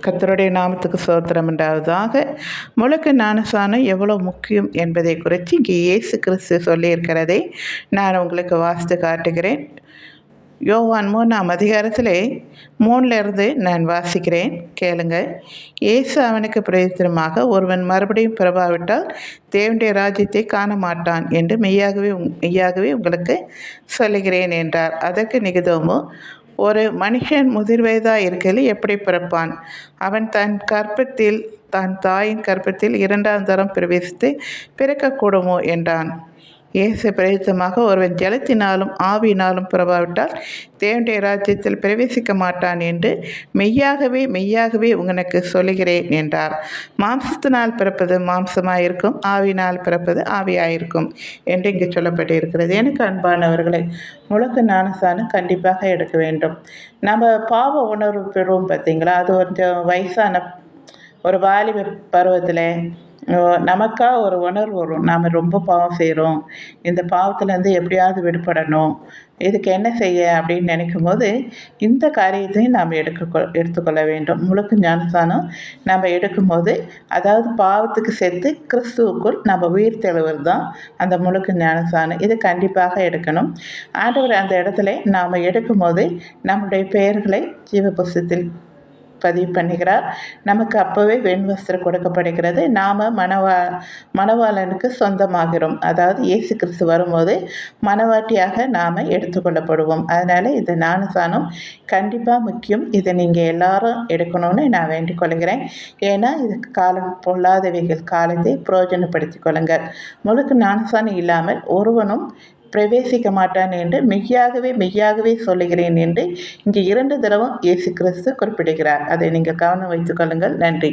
கர்த்தருடைய நாமத்துக்கு ஸ்தோத்திரம் உண்டாவதாக. முழுக்க ஞானஸ்நானம் எவ்வளோ முக்கியம் என்பதை குறித்து இங்கே இயேசு கிறிஸ்து சொல்லியிருக்கிறதை நான் உங்களுக்கு வாசித்து காட்டுகிறேன். யோவான் 3ஆம் அதிகாரத்திலே 3லிருந்து நான் வாசிக்கிறேன், கேளுங்க. இயேசு அவனுக்கு பிரயோஜனமாக, ஒருவன் மறுபடியும் பிறவாவிட்டால் தேவனுடைய ராஜ்யத்தை காண மாட்டான் என்று மெய்யாகவே உங்களுக்கு சொல்லுகிறேன் என்றார். அதற்கு நிகதோமு, ஒரு மனுஷன் முதிர்வயதாக இருக்கையில் எப்படி பிறப்பான்? அவன் தன் தாயின் கற்பத்தில் 2ஆம் தரம் பிரவேசித்து பிறக்கக்கூடுமோ என்றான். இயேசு பிரயுத்தமாக, ஒருவன் ஜலத்தினாலும் ஆவியினாலும் பிறவாவிட்டால் தேவனுடைய ராஜ்யத்தில் பிரவேசிக்க மாட்டான் என்று மெய்யாகவே உங்களுக்கு சொல்லுகிறேன் என்றார். மாம்சத்தினால் பிறப்பது மாம்சமாயிருக்கும், ஆவியினால் பிறப்பது ஆவியாயிருக்கும் என்று இங்கு சொல்லப்பட்டிருக்கிறது. எனக்கு அன்பானவர்களை, முழுக்க ஞானஸ்நானம் கண்டிப்பாக எடுக்க வேண்டும். நம்ம பாவ உணர்வு பெறுவோம் பார்த்தீங்களா, அது கொஞ்சம் வயசான ஒரு வாலிப பருவத்தில் நமக்கா ஒரு உணர்வு வரும். நாம் ரொம்ப பாவம் செய்கிறோம், இந்த பாவத்துலேருந்து எப்படியாவது விடுபடணும், இதுக்கு என்ன செய்ய அப்படின்னு நினைக்கும் போது இந்த காரியத்தையும் நாம் எடுத்துக்கொள்ள வேண்டும். முழுக்க ஞானஸ்நானம் நம்ம எடுக்கும்போது, அதாவது பாவத்துக்கு சேர்த்து கிறிஸ்துவுக்குள் நம்ம உயிர் தெழுவது தான் அந்த முழுக்க ஞானஸ்நானம். இது கண்டிப்பாக எடுக்கணும். ஆண்டவர் அந்த இடத்துல நாம் எடுக்கும்போது நம்முடைய பெயர்களை ஜீவ புஸ்தகத்தில் பதிவு பண்ணுகிறார். நமக்கு அப்போவே வெண்வஸ்திரம் கொடுக்கப்படுகிறது. நாம் மணவாளனுக்கு சொந்தமாகிறோம். அதாவது இயேசு கிறிஸ்து வரும்போது மணவாட்டியாக நாம் எடுத்துக்கொள்ளப்படுவோம். அதனால் இந்த ஞானஸ்நானம் கண்டிப்பாக முக்கியம். இதை நீங்கள் எல்லாரும் எடுக்கணும்னு நான் வேண்டிக் கொள்கிறேன். ஏன்னா இதுக்கு காலம் பொல்லாதவைகள் காலத்தை பிரயோஜனப்படுத்தி கொள்ளுங்கள். முழுக்க ஞானஸ்நானம் இல்லாமல் ஒருவனும் பிரவேசிக்க மாட்டான் என்று மெய்யாகவே சொல்லுகிறேன் என்று இங்கே 2 தடவை இயேசு கிறிஸ்து குறிப்பிடுகிறார். அதை நீங்கள் கவனம் வைத்துக் கொள்ளுங்கள். நன்றி.